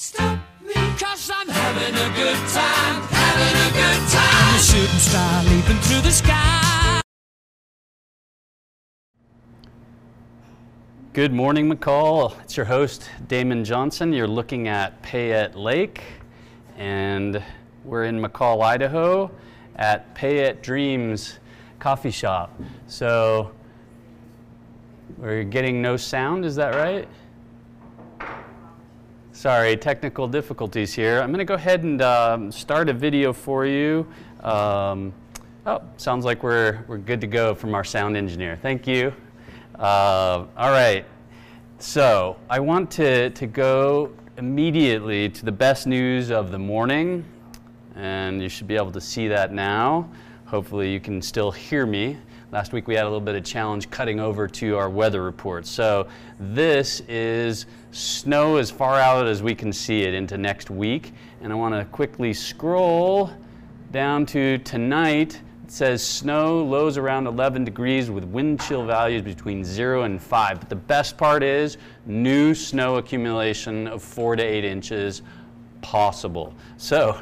Stop me, 'cause I'm having a good time, having a good time. A shooting star leaping through the sky. Good morning, McCall. It's your host, Damon Johnson. You're looking at Payette Lake, and we're in McCall, Idaho, at Payette Dreams Coffee Shop. So we're getting no sound, is that right? Sorry, technical difficulties here. I'm going to go ahead and start a video for you. Oh, sounds like we're good to go from our sound engineer. Thank you. All right. So I want to go immediately to the best news of the morning, and you should be able to see that now. Hopefully you can still hear me. Last week we had a little bit of challenge cutting over to our weather report. So this is snow as far out as we can see it into next week. And I want to quickly scroll down to tonight. It says snow, lows around 11 degrees with wind chill values between 0 and 5. But the best part is new snow accumulation of 4 to 8 inches possible. So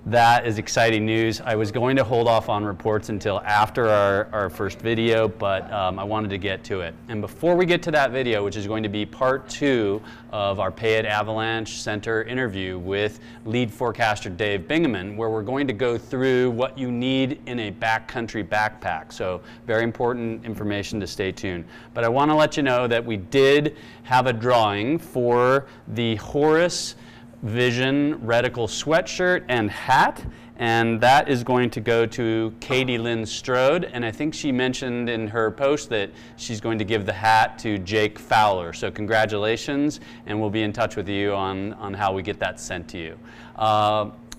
that is exciting news. I was going to hold off on reports until after our first video, but I wanted to get to it. And before we get to that video, which is going to be part 2 of our Payette Avalanche Center interview with lead forecaster Dave Bingaman, where we're going to go through what you need in a backcountry backpack. So very important information to stay tuned. But I want to let you know that we did have a drawing for the Horus Vision reticle sweatshirt and hat, and that is going to go to Katie Lynn Strode, and I think she mentioned in her post that she's going to give the hat to Jake Fowler. So congratulations, and we'll be in touch with you on how we get that sent to you.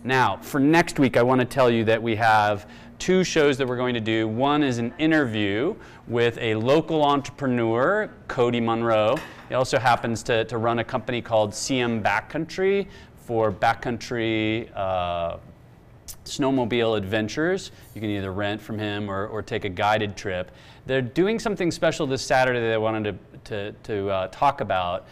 Now, for next week, I want to tell you that we have 2 shows that we're going to do. One is an interview with a local entrepreneur, Cody Monroe. He also happens to run a company called CM Backcountry for backcountry snowmobile adventures. You can either rent from him or take a guided trip. They're doing something special this Saturday that I wanted to talk about,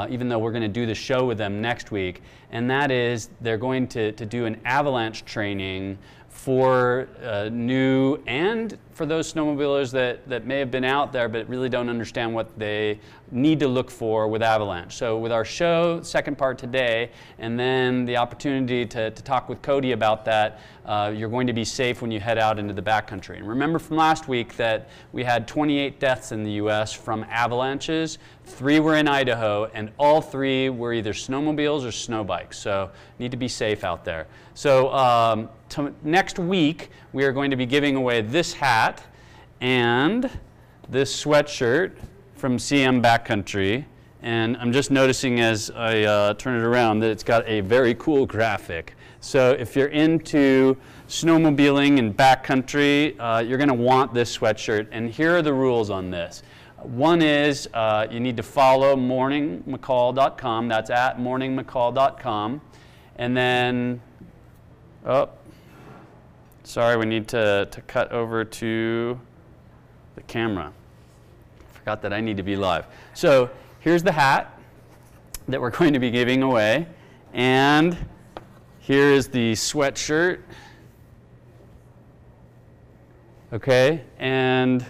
even though we're going to do the show with them next week, and that is they're going to do an avalanche training for new and for those snowmobilers that may have been out there but really don't understand what they need to look for with avalanche. So with our show, second part today, and then the opportunity to talk with Cody about that, you're going to be safe when you head out into the backcountry. And remember from last week that we had 28 deaths in the US from avalanches. 3 were in Idaho, and all 3 were either snowmobiles or snow bikes. So need to be safe out there. So next week, we are going to be giving away this hat and this sweatshirt from CM Backcountry. And I'm just noticing as I turn it around that it's got a very cool graphic. So if you're into snowmobiling and backcountry, you're going to want this sweatshirt. And here are the rules on this. One is you need to follow morningmccall.com. That's at morningmccall.com. And then, oh, sorry, we need to cut over to the camera. Forgot that I need to be live. So here's the hat that we're going to be giving away. And here is the sweatshirt. Okay, and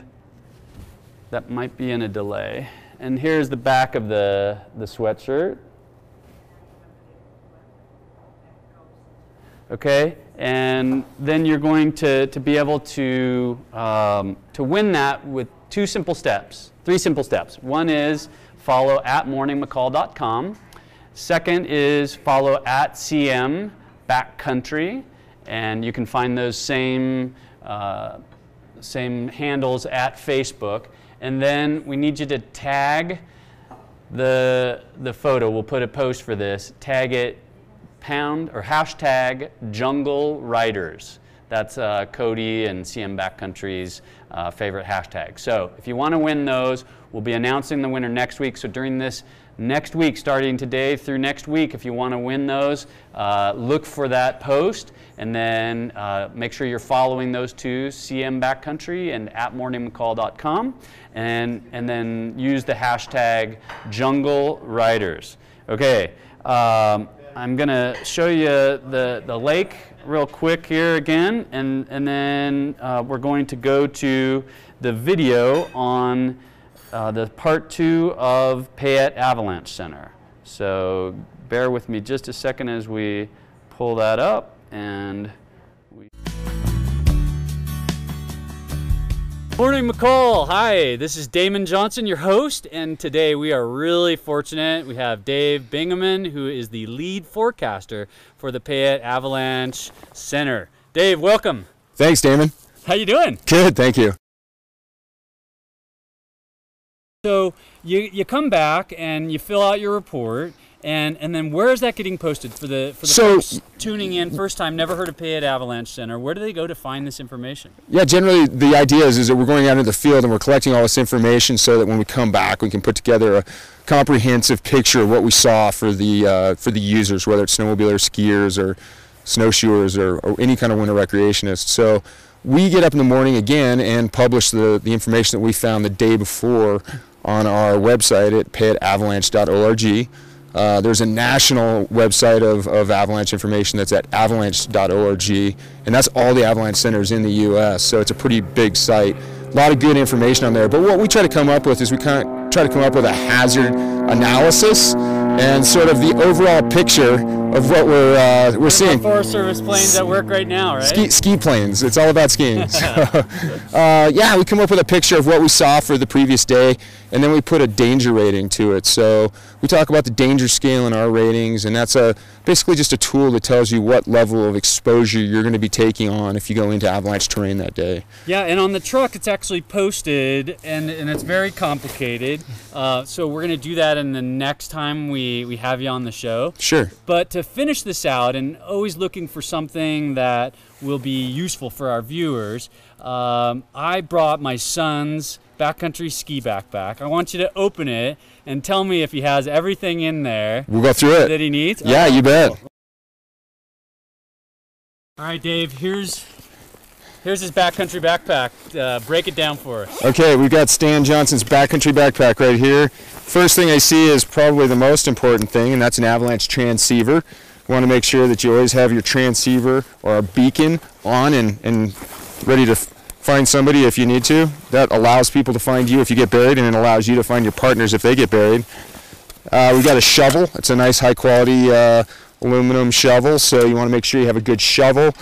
that might be in a delay. And here's the back of the sweatshirt. Okay, and then you're going to be able to win that with 3 simple steps. One is follow at morningmccall.com. Second is follow at CM Backcountry, and you can find those same handles at Facebook. And then we need you to tag the photo. We'll put a post for this. Tag it hashtag Jungle Riders. That's Cody and CM Backcountry's favorite hashtag. So if you want to win those, we'll be announcing the winner next week. So during this next week, starting today through next week, if you want to win those, look for that post, and then make sure you're following those 2, CM Backcountry and at morningmccall.com, and then use the hashtag Jungle Riders. Okay. I'm going to show you the lake real quick here again, and then we're going to go to the video on the part 2 of Payette Avalanche Center. So bear with me just a second as we pull that up. And Morning McCall, hi, this is Damon Johnson, your host, and today we are really fortunate. We have Dave Bingaman, who is the lead forecaster for the Payette Avalanche Center. Dave, welcome. Thanks, Damon. How you doing? Good, thank you. So you come back and you fill out your report, and then where is that getting posted for the folks tuning in first time, never heard of Payette Avalanche Center? Where do they go to find this information? Yeah, generally the idea is that we're going out into the field and we're collecting all this information so that when we come back we can put together a comprehensive picture of what we saw for the users, whether it's snowmobilers, skiers, or snowshoers, or any kind of winter recreationist. So we get up in the morning again and publish the information that we found the day before on our website at payetteavalanche.org. There's a national website of avalanche information that's at avalanche.org, and that's all the avalanche centers in the U.S., so it's a pretty big site. A lot of good information on there, but what we try to come up with is we kind of try to come up with a hazard analysis and sort of the overall picture of what we're seeing. Forest Service planes at work right now, right? Ski planes. It's all about skiing. So, yeah, we come up with a picture of what we saw for the previous day, and then we put a danger rating to it. So we talk about the danger scale in our ratings, and that's basically just a tool that tells you what level of exposure you're going to be taking on if you go into avalanche terrain that day. Yeah, and on the truck it's actually posted, and it's very complicated. So we're going to do that in the next time we have you on the show. Sure. But to finish this out, and always looking for something that will be useful for our viewers, I brought my son's backcountry ski backpack. I want you to open it and tell me if he has everything in there. We'll go through it. That he needs. Yeah, you bet. Cool. All right, Dave. Here's his backcountry backpack. Break it down for us. Okay, we've got Stan Johnson's backcountry backpack right here. First thing I see is probably the most important thing, and that's an avalanche transceiver. You want to make sure that you always have your transceiver or a beacon on and ready to find somebody if you need to. That allows people to find you if you get buried, and it allows you to find your partners if they get buried. We've got a shovel. It's a nice high quality aluminum shovel, so you want to make sure you have a good shovel.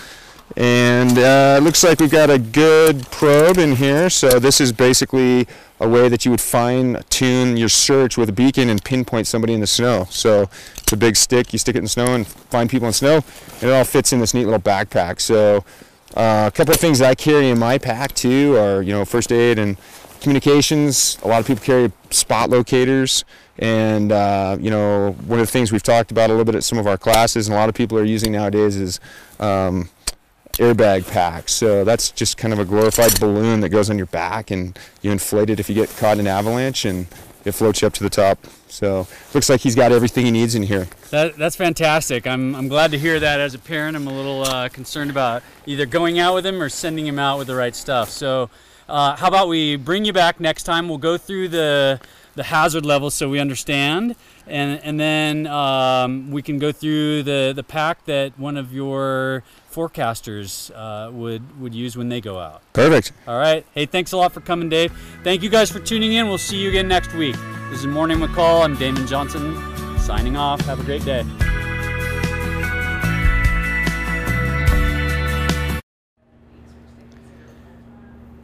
And it looks like we've got a good probe in here, so this is basically a way that you would fine-tune your search with a beacon and pinpoint somebody in the snow. So it's a big stick, you stick it in the snow and find people in snow, and it all fits in this neat little backpack. So a couple of things that I carry in my pack too are, first aid and communications. A lot of people carry spot locators, and one of the things we've talked about a little bit at some of our classes, and a lot of people are using nowadays, is airbag packs. So that's just kind of a glorified balloon that goes on your back, and you inflate it if you get caught in an avalanche, and it floats you up to the top. So looks like he's got everything he needs in here. That's fantastic. I'm glad to hear that. As a parent, I'm a little concerned about either going out with him or sending him out with the right stuff. So how about we bring you back next time? We'll go through the hazard levels so we understand, and then we can go through the pack that one of your forecasters would use when they go out. Perfect. All right. Hey, thanks a lot for coming, Dave. Thank you guys for tuning in. We'll see you again next week. This is Morning McCall. I'm Damon Johnson, signing off. Have a great day.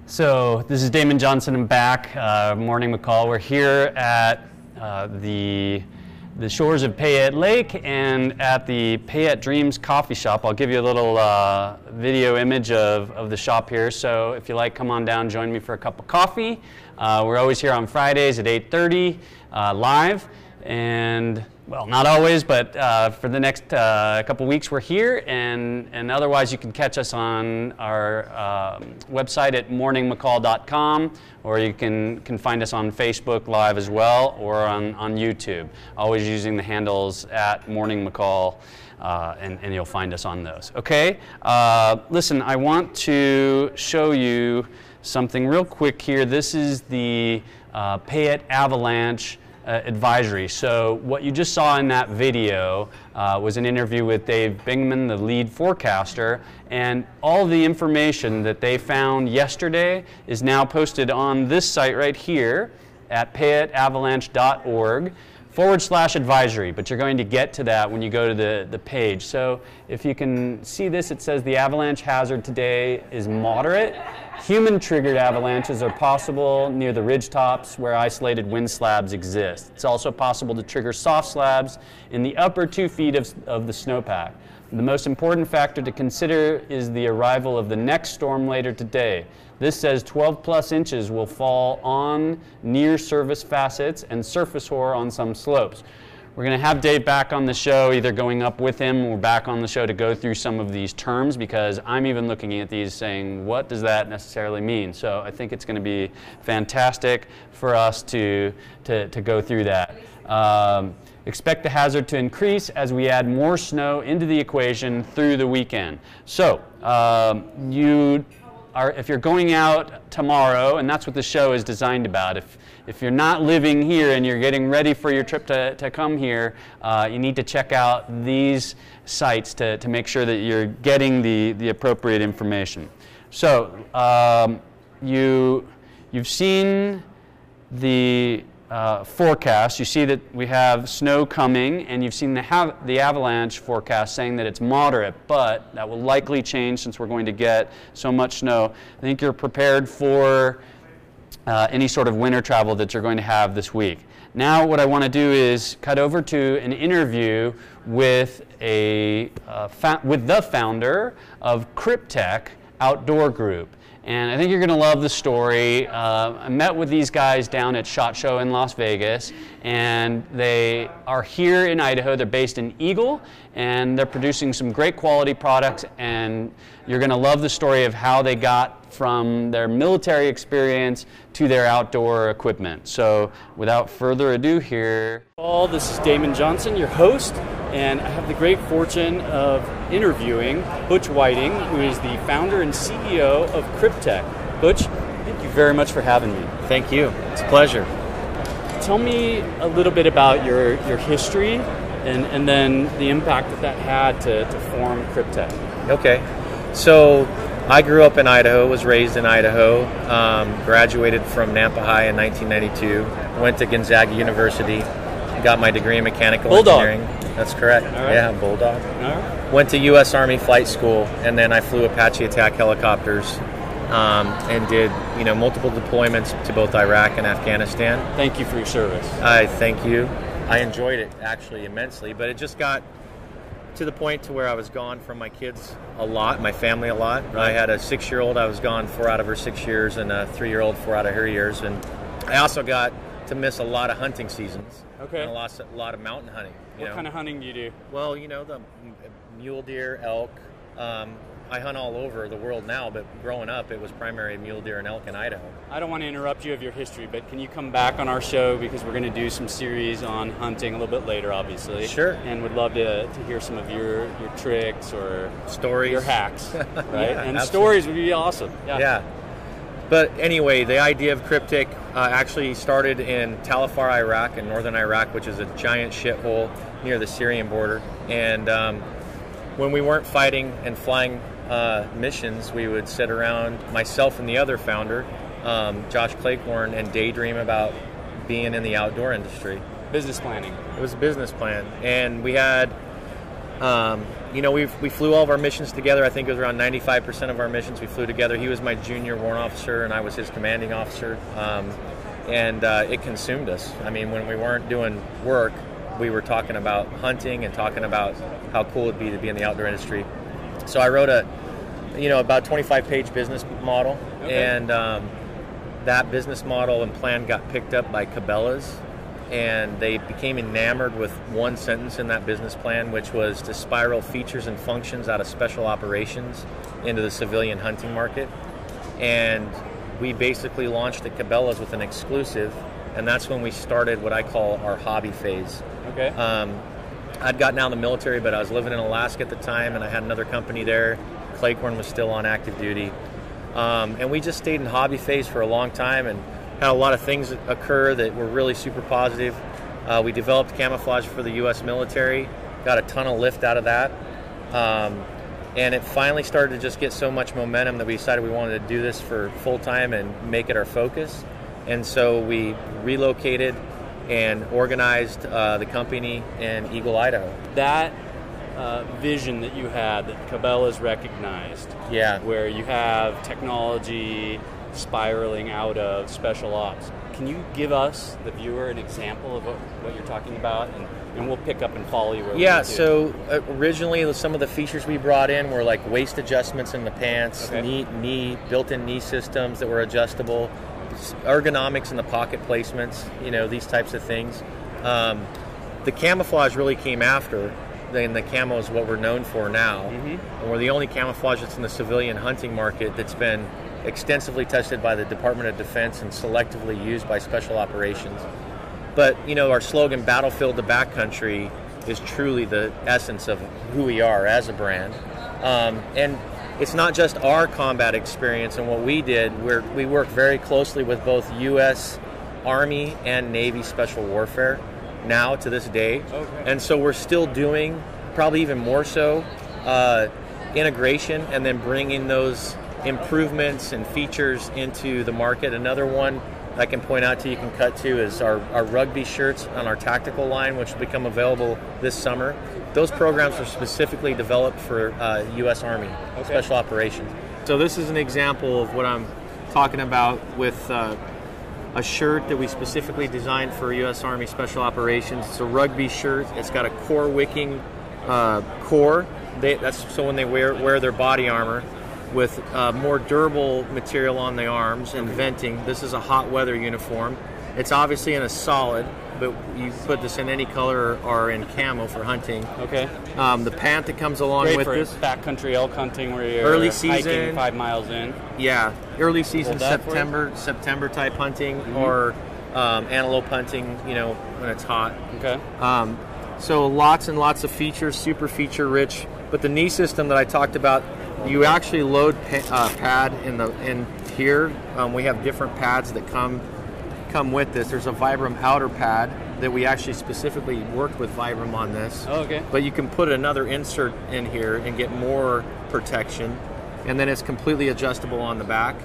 So this is Damon Johnson. I'm back. Morning McCall. We're here at the shores of Payette Lake and at the Payette Dreams coffee shop. I'll give you a little video image of the shop here. So if you like, come on down, join me for a cup of coffee. We're always here on Fridays at 8:30 live. And well, not always, but for the next couple weeks we're here, and otherwise you can catch us on our website at morningmccall.com, or you can find us on Facebook Live as well, or on YouTube, always using the handles at morningmccall, and you'll find us on those. Okay, listen, I want to show you something real quick here. This is the Payette Avalanche advisory. So what you just saw in that video was an interview with Dave Bingaman, the lead forecaster, and all the information that they found yesterday is now posted on this site right here at payetteavalanche.org/advisory, but you're going to get to that when you go to the page. So if you can see this, it says the avalanche hazard today is moderate. Human-triggered avalanches are possible near the ridge tops where isolated wind slabs exist. It's also possible to trigger soft slabs in the upper 2 feet of the snowpack. The most important factor to consider is the arrival of the next storm later today. This says 12+ inches will fall on near surface facets and surface hoar on some slopes. We're going to have Dave back on the show, either going up with him or back on the show to go through some of these terms, because I'm even looking at these saying, what does that necessarily mean? So I think it's going to be fantastic for us to go through that. Expect the hazard to increase as we add more snow into the equation through the weekend. So if you're going out tomorrow, and that's what the show is designed about, if you're not living here and you're getting ready for your trip to come here, you need to check out these sites to make sure that you're getting the appropriate information. So you've seen the forecast. You see that we have snow coming, and you've seen the avalanche forecast saying that it's moderate, but that will likely change since we're going to get so much snow. I think you're prepared for any sort of winter travel that you're going to have this week. Now what I want to do is cut over to an interview with the founder of Kryptek Outdoor Group. And I think you're going to love the story. I met with these guys down at SHOT Show in Las Vegas, and they are here in Idaho. They're based in Eagle, and they're producing some great quality products, and you're going to love the story of how they got from their military experience to their outdoor equipment. So without further ado here, this is Damon Johnson, your host, and I have the great fortune of interviewing Butch Whiting, who is the founder and CEO of Kryptek. Butch, thank you very much for having me. Thank you. It's a pleasure. Tell me a little bit about your history and then the impact that had to form Kryptek. Okay. So I grew up in Idaho, was raised in Idaho, graduated from Nampa High in 1992, went to Gonzaga University, got my degree in mechanical engineering. That's correct. All right. Yeah, Bulldog. All right. Went to U.S. Army Flight School, and then I flew Apache attack helicopters and did multiple deployments to both Iraq and Afghanistan. Thank you for your service. I thank you. I enjoyed it actually immensely, but it just got to the point to where I was gone from my kids a lot, my family a lot. Right. I had a 6-year-old, I was gone 4 out of her 6 years, and a 3-year-old 4 out of her years, and I also got to miss a lot of hunting seasons. Okay. And a lot of mountain hunting. What kind of hunting do you do? Well, the mule deer, elk. I hunt all over the world now, but growing up, it was primarily mule deer and elk in Idaho. I don't want to interrupt you of your history, but can you come back on our show, because we're going to do some series on hunting a little bit later, obviously. Sure. And would love to hear some of your tricks or stories, your hacks, right? Yeah, and absolutely. Stories would be awesome. Yeah. But anyway, the idea of Kryptek actually started in Tal Afar, Iraq, in northern Iraq, which is a giant shithole near the Syrian border. And when we weren't fighting and flying missions, we would sit around, myself and the other founder, Josh Claycorn, and daydream about being in the outdoor industry. Business planning. It was a business plan. And we had, we flew all of our missions together. I think it was around 95% of our missions we flew together. He was my junior warrant officer, and I was his commanding officer. And it consumed us. I mean, when we weren't doing work, we were talking about hunting and talking about how cool it'd be to be in the outdoor industry. So I wrote about 25-page business model, okay. And that business model and plan got picked up by Cabela's, and they became enamored with one sentence in that business plan, which was to spiral features and functions out of special operations into the civilian hunting market. And we basically launched at Cabela's with an exclusive, and that's when we started what I call our hobby phase. Okay. I'd gotten out of the military, but I was living in Alaska at the time, and I had another company there. Claycorn was still on active duty. And we just stayed in hobby phase for a long time and had a lot of things occur that were really super positive. We developed camouflage for the U.S. military, got a ton of lift out of that. And it finally started to just get so much momentum that we decided we wanted to do this for full time and make it our focus. And so we relocated and organized the company in Eagle, Idaho. That vision that you had, that Cabela's recognized, Yeah. where you have technology spiraling out of special ops. Can you give us, the viewer, an example of what you're talking about? And we'll pick up and follow you where we Yeah, need to. so originally some of the features we brought in were like waist adjustments in the pants, Okay. built-in knee systems that were adjustable, ergonomics in the pocket placements, these types of things. The camouflage really came after. Then the camo is what we're known for now. And we're the only camouflage that's in the civilian hunting market that's been extensively tested by the Department of Defense and selectively used by special operations. But, our slogan, Battlefield to Backcountry, is truly the essence of who we are as a brand. And it's not just our combat experience and what we did. We work very closely with both U.S. Army and Navy Special Warfare now to this day. Okay. And so we're still doing, probably even more so, integration and then bringing those improvements and features into the market. Another one I can point out to you can cut to is our rugby shirts on our tactical line, which will become available this summer. Those programs are specifically developed for U.S. Army Special Operations. So this is an example of what I'm talking about with a shirt that we specifically designed for U.S. Army Special Operations. It's a rugby shirt. It's got a core wicking core. That's so when they wear their body armor, with more durable material on the arms and venting. This is a hot weather uniform. It's obviously in a solid, but you put this in any color or in camo for hunting. Okay. The pant that comes along Great with for this. backcountry elk hunting where you're Early season, hiking 5 miles in. Yeah, early season Hold that for September type hunting or antelope hunting, when it's hot. Okay. So lots and lots of features, super feature rich. But the knee system that I talked about, you actually load pad in here. We have different pads that come with this. There's a Vibram outer pad that we actually specifically worked with Vibram on this. Oh, okay. But you can put another insert in here and get more protection. And then it's completely adjustable on the back.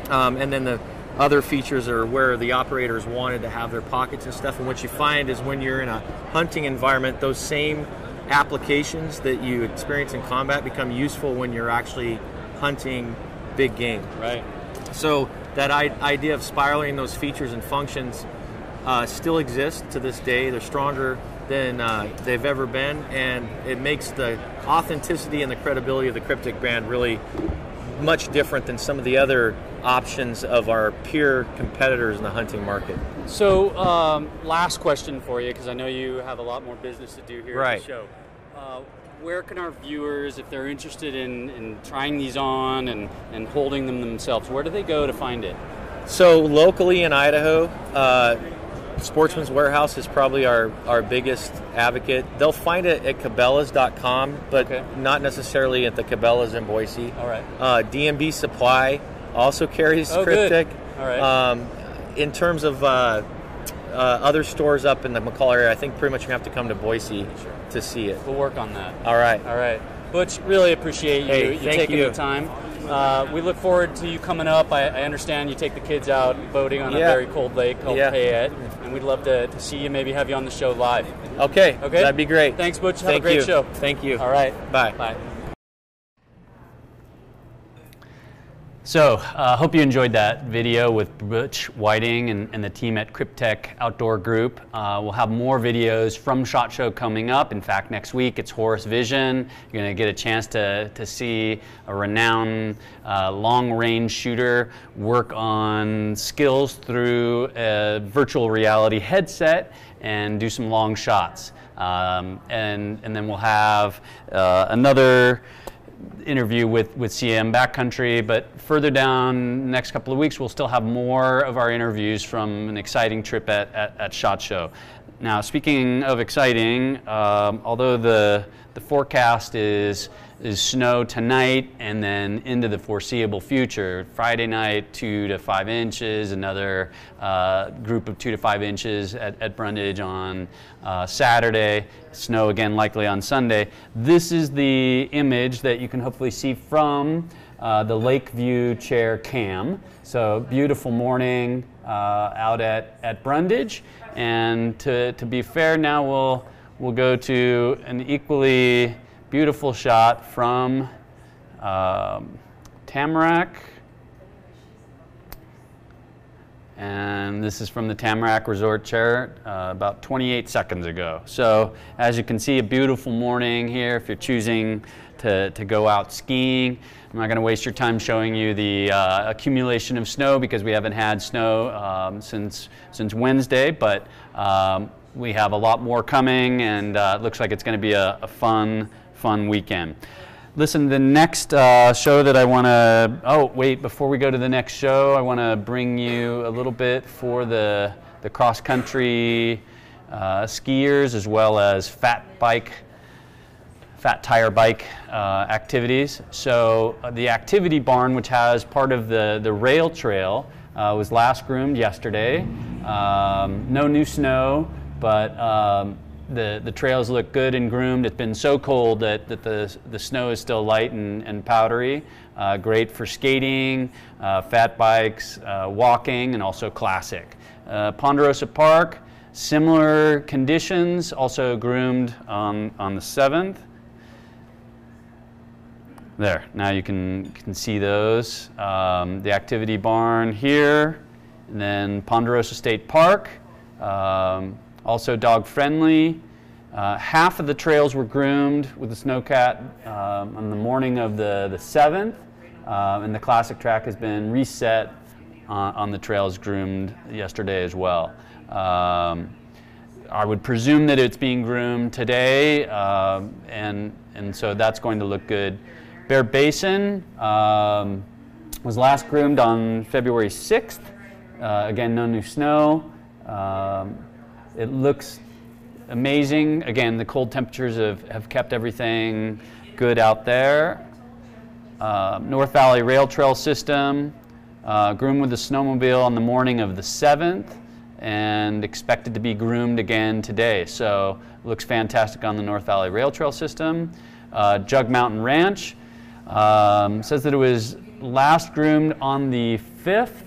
And then the other features are where the operators wanted to have their pockets and stuff. And what you find is when you're in a hunting environment, those same applications that you experience in combat become useful when you're actually hunting big game. Right. So that idea of spiraling those features and functions still exists to this day. They're stronger than they've ever been, and it makes the authenticity and the credibility of the Kryptek brand really much different than some of the other options of our peer competitors in the hunting market. So, last question for you, because I know you have a lot more business to do here at the show. Where can our viewers, if they're interested in trying these on and holding them themselves, where do they go to find it? So locally in Idaho, Sportsman's Warehouse is probably our biggest advocate. They'll find it at Cabela's.com, but not necessarily at the Cabela's in Boise. All right. DMB Supply also carries Kryptek. All right. In terms of other stores up in the McCall area, I think pretty much you have to come to Boise to see it. We'll work on that. All right. All right. Butch, really appreciate you taking the time. We look forward to you coming up. I understand you take the kids out boating on a very cold lake called Payette, and we'd love to see you, maybe have you on the show live. Okay. That'd be great. Thanks, Butch. Have a great show. Thank you. All right. Bye. Bye. So, hope you enjoyed that video with Butch Whiting and the team at Kryptek Outdoor Group. We'll have more videos from SHOT Show coming up. In fact, next week it's Horace Vision. You're going to get a chance to see a renowned long-range shooter work on skills through a virtual reality headset and do some long shots. And then we'll have another interview with CM Backcountry, but further down next couple of weeks we'll still have more of our interviews from an exciting trip at SHOT Show. Now, speaking of exciting, although the forecast is is snow tonight and then into the foreseeable future. Friday night, 2 to 5 inches, another group of 2 to 5 inches at Brundage on Saturday, snow again likely on Sunday. This is the image that you can hopefully see from the Lakeview chair cam. So beautiful morning out at Brundage, and to be fair, now we'll go to an equally beautiful shot from Tamarack, and this is from the Tamarack Resort chair about 28 seconds ago. So as you can see, a beautiful morning here if you're choosing to go out skiing. I'm not going to waste your time showing you the accumulation of snow because we haven't had snow since Wednesday, but we have a lot more coming, and it looks like it's going to be a fun weekend. Listen, the next show that I want to, oh wait, before we go to the next show, I want to bring you a little bit for the cross-country skiers as well as fat tire bike activities. So the activity barn, which has part of the rail trail, was last groomed yesterday. No new snow, but the trails look good and groomed. It's been so cold that the snow is still light and powdery. Great for skating, fat bikes, walking, and also classic. Ponderosa Park, similar conditions, also groomed on the 7th. There, now you can see those. The activity barn here, and then Ponderosa State Park, also dog friendly. Half of the trails were groomed with the snowcat on the morning of the 7th, and the classic track has been reset on the trails groomed yesterday as well. I would presume that it's being groomed today, and so that's going to look good. Bear Basin was last groomed on February 6th. Again, no new snow. It looks amazing. Again, the cold temperatures have kept everything good out there. North Valley Rail Trail System, groomed with the snowmobile on the morning of the 7th and expected to be groomed again today. So it looks fantastic on the North Valley Rail Trail System. Jug Mountain Ranch says that it was last groomed on the 5th,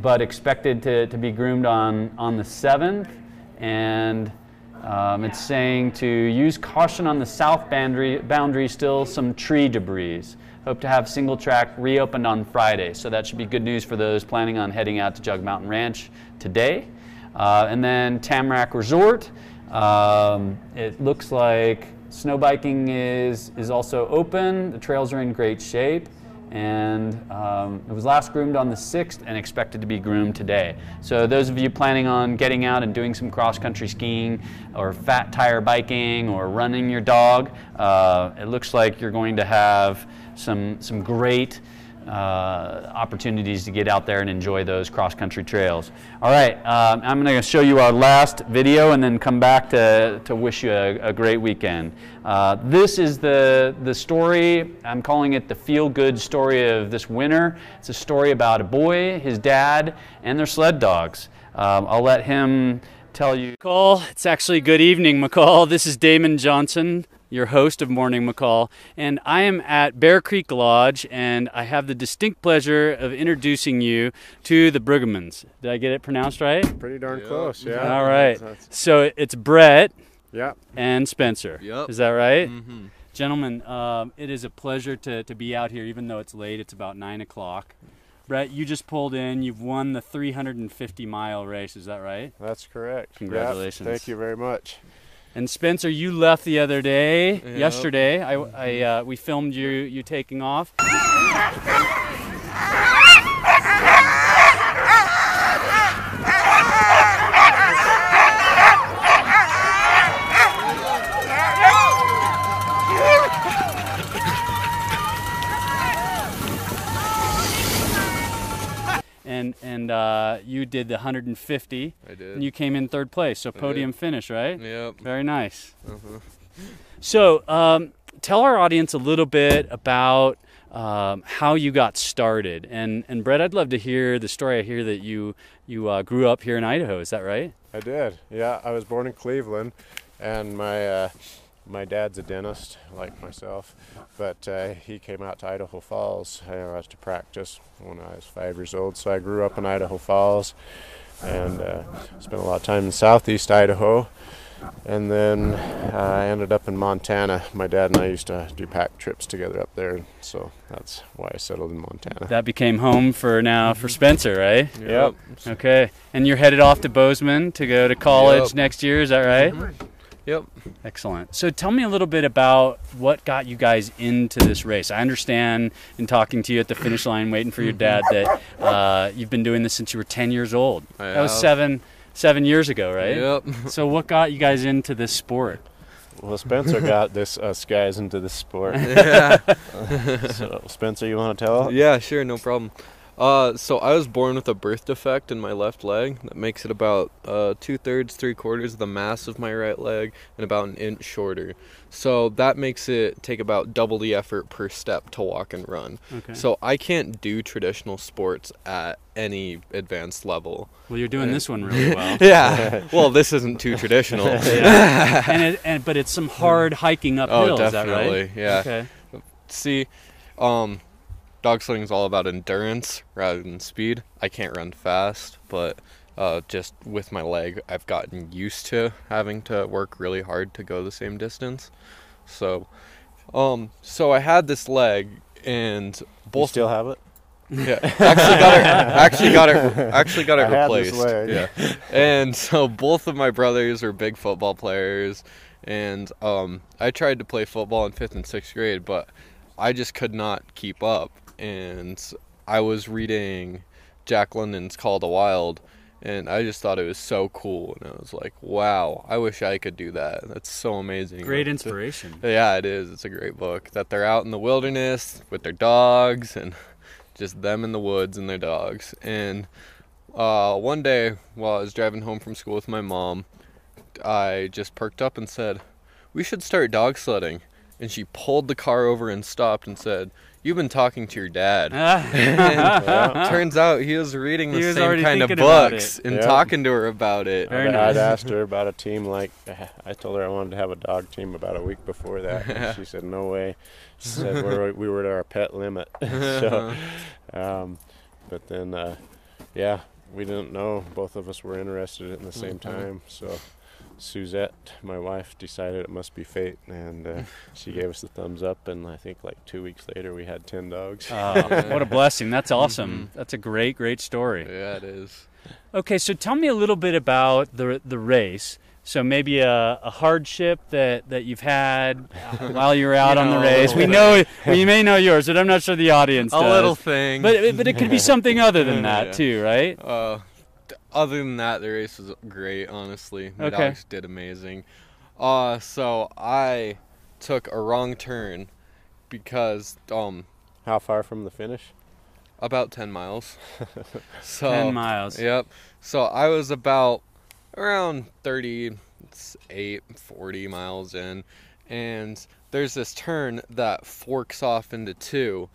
but expected to be groomed on the 7th, and it's saying to use caution on the south boundary, still some tree debris. Hope to have single track reopened on Friday, so that should be good news for those planning on heading out to Jug Mountain Ranch today. And then Tamarack Resort, it looks like snow biking is also open. The trails are in great shape, and it was last groomed on the 6th and expected to be groomed today. So those of you planning on getting out and doing some cross-country skiing or fat tire biking or running your dog, it looks like you're going to have some great opportunities to get out there and enjoy those cross-country trails. All right, I'm going to show you our last video and then come back to wish you a great weekend. This is the story. I'm calling it the feel-good story of this winter. It's a story about a boy, his dad, and their sled dogs. I'll let him tell you. McCall, it's actually good evening, McCall. This is Damon Johnson, your host of Morning McCall, and I am at Bear Creek Lodge, and I have the distinct pleasure of introducing you to the Bingamans. Did I get it pronounced right? Pretty darn close, yeah. All right. So it's Brett yeah, and Spencer. Yep. Is that right? Mm-hmm. Gentlemen, it is a pleasure to be out here, even though it's late. It's about 9 o'clock. Brett, you just pulled in. You've won the 350-mile race. Is that right? That's correct. Congratulations. Yep. Thank you very much. And Spencer, you left the other day, yesterday. We filmed you taking off. And you did the 150. I did. And you came in third place, so podium finish, right? Yep. Very nice. Uh-huh. So tell our audience a little bit about how you got started. And Brett, I'd love to hear the story. I hear that you grew up here in Idaho. Is that right? I did. Yeah, I was born in Cleveland, and my dad's a dentist, like myself, but he came out to Idaho Falls to practice when I was 5 years old. So I grew up in Idaho Falls and spent a lot of time in southeast Idaho. And then I ended up in Montana. My dad and I used to do pack trips together up there, so that's why I settled in Montana. That became home for Spencer, right? Yep. Okay. And you're headed off to Bozeman to go to college next year, is that right? Yep. Excellent. So tell me a little bit about what got you guys into this race. I understand in talking to you at the finish line waiting for your dad that you've been doing this since you were 10 years old. That was 7 years ago, right? Yep. So what got you guys into this sport? Well, Spencer got us guys into this sport. Yeah. So, Spencer, you want to tell? Yeah, sure, no problem. So I was born with a birth defect in my left leg that makes it about 2/3, 3/4 of the mass of my right leg and about an inch shorter. So that makes it take about double the effort per step to walk and run. Okay. So I can't do traditional sports at any advanced level. Well, you're doing this one really well. Yeah. Well, this isn't too traditional. Yeah. But it's some hard hiking uphill, Oh, is that definitely. right? Yeah. Okay. See, dog sledding is all about endurance rather than speed. I can't run fast, but just with my leg, I've gotten used to having to work really hard to go the same distance. So I had this leg, and You still have it? yeah, actually got it I had this replaced. leg. Yeah, and so both of my brothers are big football players, and I tried to play football in 5th and 6th grade, but I just could not keep up. And I was reading Jack London's Call to Wild, and I just thought it was so cool. And I was like, wow, I wish I could do that. That's so amazing. Great inspiration. Yeah, it is. It's a great book. That they're out in the wilderness with their dogs, and just them in the woods and their dogs. And one day, while I was driving home from school with my mom, I just perked up and said, we should start dog sledding. And she pulled the car over and stopped and said, you've been talking to your dad. And turns out he was reading the same kind of books and talking to her about it. I'd asked her about a team I told her I wanted to have a dog team about a week before that. And she said, no way. She said we were at our pet limit. So, but then, we didn't know. Both of us were interested at the same time. So Suzette, my wife, decided it must be fate, and she gave us the thumbs up, and I think like 2 weeks later we had 10 dogs. What a blessing. That's awesome. That's a great, great story. Yeah, it is. Okay, so tell me a little bit about the race. So maybe a hardship that you've had while you were out on the race. We may know yours, but I'm not sure the audience does. A little thing. But it could be something other than that too, right? Other than that, the race was great, honestly. My dogs did amazing. So I took a wrong turn because How far from the finish? about 10 miles. So 10 miles. Yep. So I was about around 38, 40 miles in, and there's this turn that forks off into two,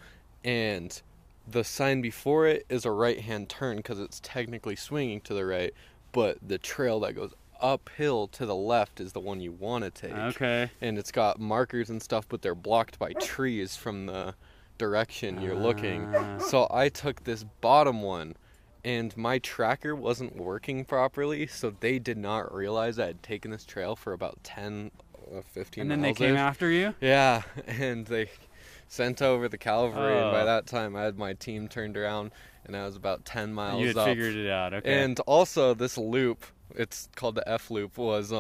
and the sign before it is a right-hand turn because it's technically swinging to the right, but the trail that goes uphill to the left is the one you want to take. Okay. And it's got markers and stuff, but they're blocked by trees from the direction you're looking. So I took this bottom one, and my tracker wasn't working properly, so they did not realize I had taken this trail for about 10 or 15 miles. And then they came after you? Yeah, and they sent over the cavalry, and by that time I had my team turned around, and I was about 10 miles You had up. figured it out, okay. And also this loop, it's called the F loop, was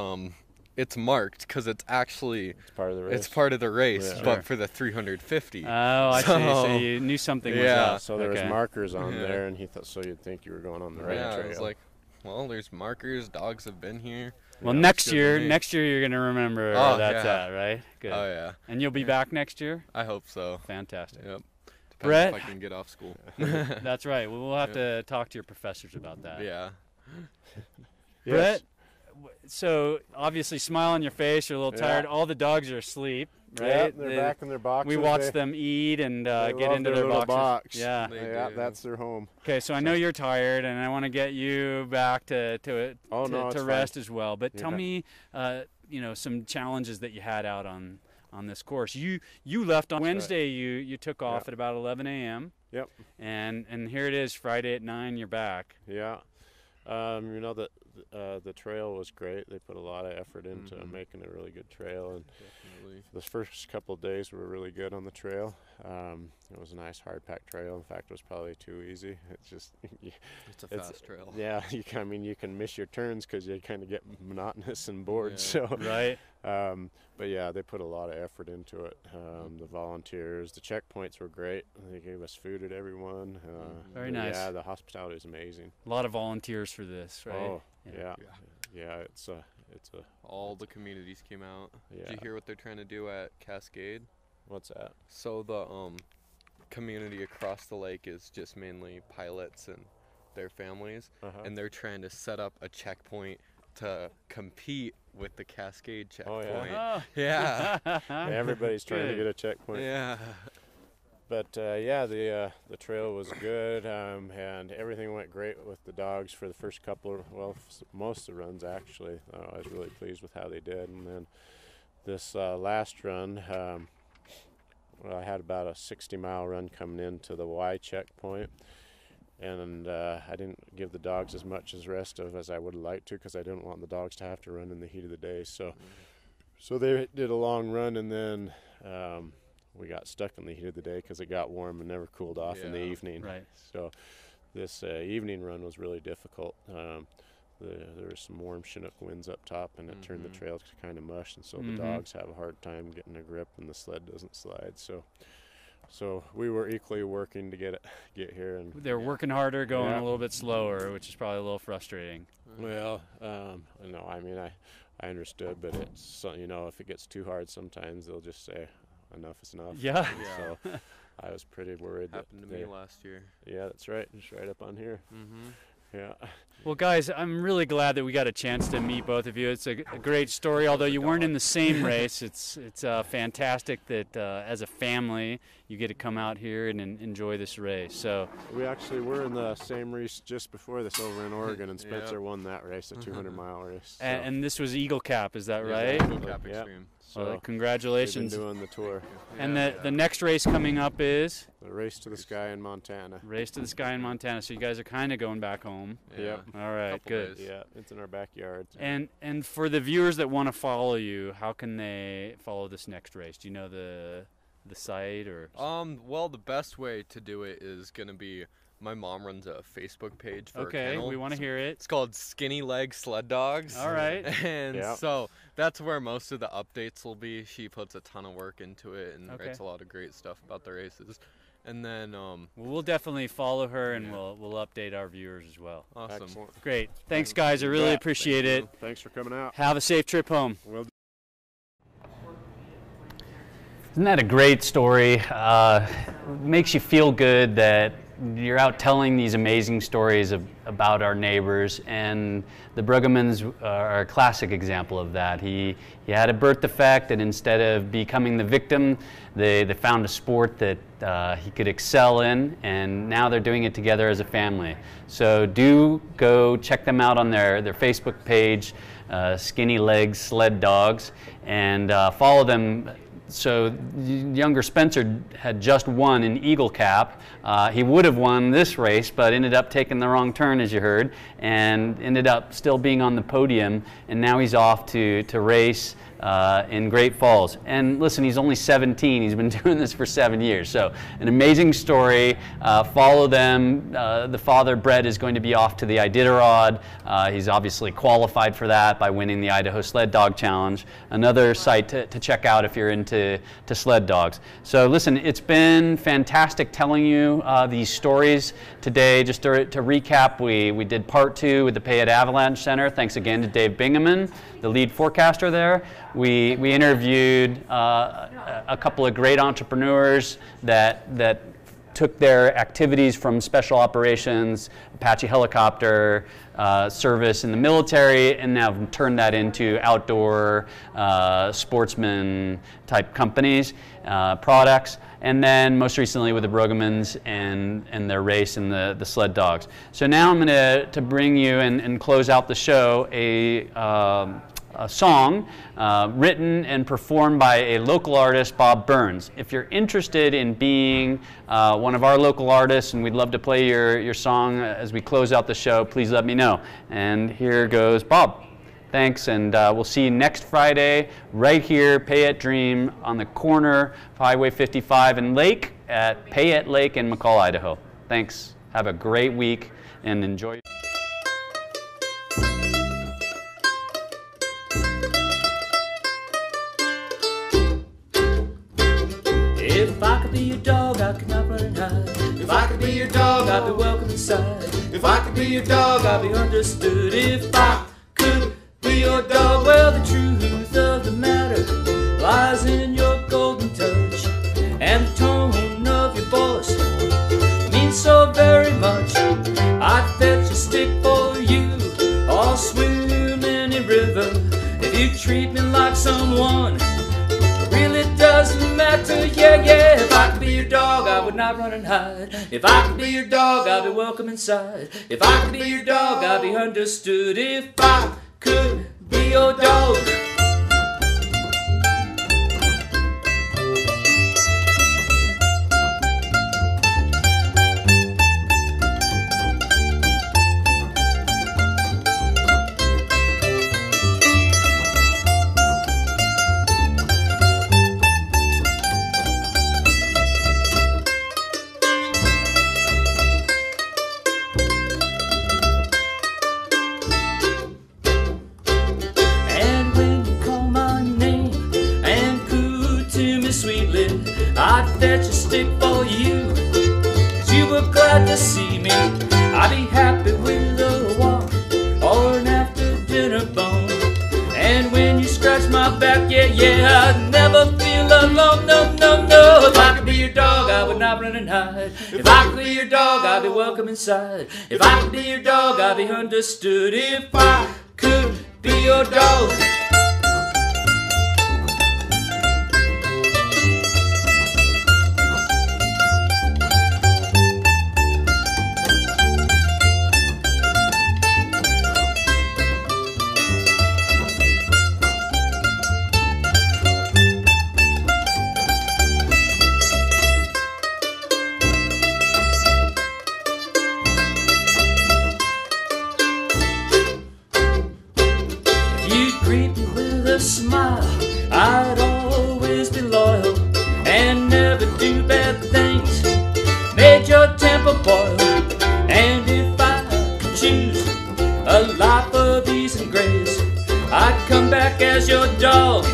it's marked because it's actually Part of the race. it's part of the race, Yeah. but Sure. for the 350. Oh, I see. So you knew something was up. So there was Okay. markers on there, and he thought so you'd think you were going on the right Yeah, trail. I was like, well, there's markers. Dogs have been here. Well, Yeah, next it's good year to me. you're going to remember where Oh, that's yeah. at, right? Good. Oh yeah, And you'll be back next year? I hope so. Fantastic. Yep. Depends Brett? if I can get off school. That's right. Well, we'll have to talk to your professors about that. Yeah. Yes. Brett, So obviously, smile on your face. You're a little tired. All the dogs are asleep, right? Yeah, they're back in their boxes. We watch them eat and get into their little boxes. box. Yeah. Yeah, that's their home. Okay, so I know you're tired, and I want to get you back to rest fine. as well. But tell me, some challenges that you had out on this course. You left on Wednesday. Right. You took off at about 11 a.m. Yep. And here it is, Friday at 9. You're back. Yeah. The trail was great. They put a lot of effort into making a really good trail, and the first couple of days were really good on the trail. It was a nice hard packed trail. In fact, it was probably too easy. It's just it's a fast trail. Yeah, you can miss your turns because you kind of get monotonous and bored. Yeah. So right. But yeah, they put a lot of effort into it. The volunteers, the checkpoints were great. They gave us food at everyone. Very nice. Yeah, the hospitality is amazing. A lot of volunteers for this, right? Oh, yeah. It's a. All the communities came out. Yeah. Did you hear what they're trying to do at Cascade? What's that? So the community across the lake is just mainly pilots and their families, and they're trying to set up a checkpoint to compete with the Cascade checkpoint. Oh, yeah. Everybody's trying to get a checkpoint. Yeah. But the trail was good, and everything went great with the dogs for the first most of the runs actually. I was really pleased with how they did, and then this last run, I had about a 60-mile run coming into the Y checkpoint, and I didn't give the dogs as much as rest as I would have liked to, because I didn't want the dogs to have to run in the heat of the day. So they did a long run, and then we got stuck in the heat of the day because it got warm and never cooled off in the evening. Right. So this evening run was really difficult. There was some warm Chinook winds up top, and it turned the trail kind of mush, and so the dogs have a hard time getting a grip, and the sled doesn't slide. So we were equally working to get here, and they're working harder, going a little bit slower, which is probably a little frustrating. Well, no, I mean I understood, but it's if it gets too hard, sometimes they'll just say enough is enough. Yeah. So I was pretty worried. Happened to me last year. Yeah, that's right. Just right up on here. Yeah. Well, guys, I'm really glad that we got a chance to meet both of you. It's a great story, although you weren't in the same race. It's fantastic that as a family you get to come out here and enjoy this race. So we actually were in the same race just before this over in Oregon, and Spencer won that race, a 200-mile race. So. And this was Eagle Cap, is that right? Eagle Cap Extreme. So well, congratulations. We've been doing the tour. And the next race coming up is? The Race to the Sky in Montana. Race to the Sky in Montana. So you guys are kind of going back home. Yeah. All right, good. Yeah, it's in our backyard. And for the viewers that want to follow you, how can they follow this next race? Do you know the site or? Well, the best way to do it is gonna be my mom runs a Facebook page for a kennel. We want to hear it. It's called Skinny Leg Sled Dogs. All right. And so that's where most of the updates will be. She puts a ton of work into it and writes a lot of great stuff about the races. And then we'll definitely follow her, and we'll update our viewers as well. Awesome. Excellent. Great. Thanks, guys. I really appreciate it. Thanks for coming out. Have a safe trip home. Isn't that a great story? Makes you feel good that you're out telling these amazing stories about our neighbors, and the Bingamans are a classic example of that. He had a birth defect, and instead of becoming the victim, they found a sport that he could excel in, and now they're doing it together as a family. So do go check them out on their Facebook page, Skinny Legs Sled Dogs, and follow them. So younger Spencer had just won an Eagle Cap. He would have won this race, but ended up taking the wrong turn, as you heard, and ended up still being on the podium. And now he's off to race in Great Falls. And listen, he's only 17. He's been doing this for 7 years. So an amazing story. Follow them. The father, Brett, is going to be off to the Iditarod. He's obviously qualified for that by winning the Idaho Sled Dog Challenge. Another site to check out if you're into sled dogs. So listen, it's been fantastic telling you these stories today. Just to recap, we did part 2 with the Payette Avalanche Center. Thanks again to Dave Bingaman, the lead forecaster there. We interviewed a couple of great entrepreneurs that took their activities from special operations, Apache helicopter service in the military, and now turned that into outdoor sportsman type companies, products. And then most recently with the Bingamans and their race and the sled dogs. So now I'm going to bring you and close out the show a song written and performed by a local artist, Bob Burns. If you're interested in being one of our local artists and we'd love to play your song as we close out the show, please let me know. And here goes Bob. Thanks, and we'll see you next Friday right here, Payette Dream, on the corner of Highway 55 and Lake at Payette Lake in McCall, Idaho. Thanks. Have a great week and enjoy. If I could be your dog, I could not run and hide. If I could be your dog, I'd be welcome inside. If I could be your dog, I'd be understood. If I could be your dog, well, the truth of the matter lies in your golden touch, and the tone of your voice means so very much. I'd fetch a stick for you, or swim in any river, if you treat me like someone. It really doesn't matter, yeah, yeah. If I could be your dog, I would not run and hide. If I could be your dog, I'd be welcome inside. If I could be your dog, I'd be understood. If I could be your dog. I'd fetch a stick for you, 'cause you were glad to see me. I'd be happy with a walk or an after dinner bone. And when you scratch my back, yeah, yeah, I'd never feel alone, no, no, no. If I could be your dog, I would not run and hide. If I could be your dog, I'd be welcome inside. If I could be your dog, I'd be understood. If I could be your dog. Smile, I'd always be loyal and never do bad things. Made your temper boil, and if I could choose a life of ease and grace, I'd come back as your dog.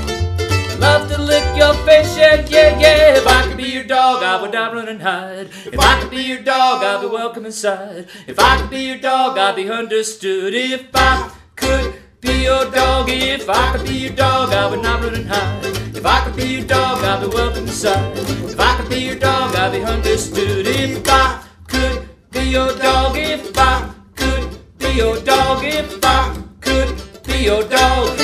Love to lick your face, yeah, yeah, yeah. If I could be your dog, I would not run and hide. If I could be your dog, I'd be welcome inside. If I could be your dog, I'd be understood. If I could be your dog, if I could be your dog, I would not run and hide. If I could be your dog, I'd be welcome inside. If I could be your dog, I'd be understood. If I could be your dog, if I could be your dog, if I could be your dog.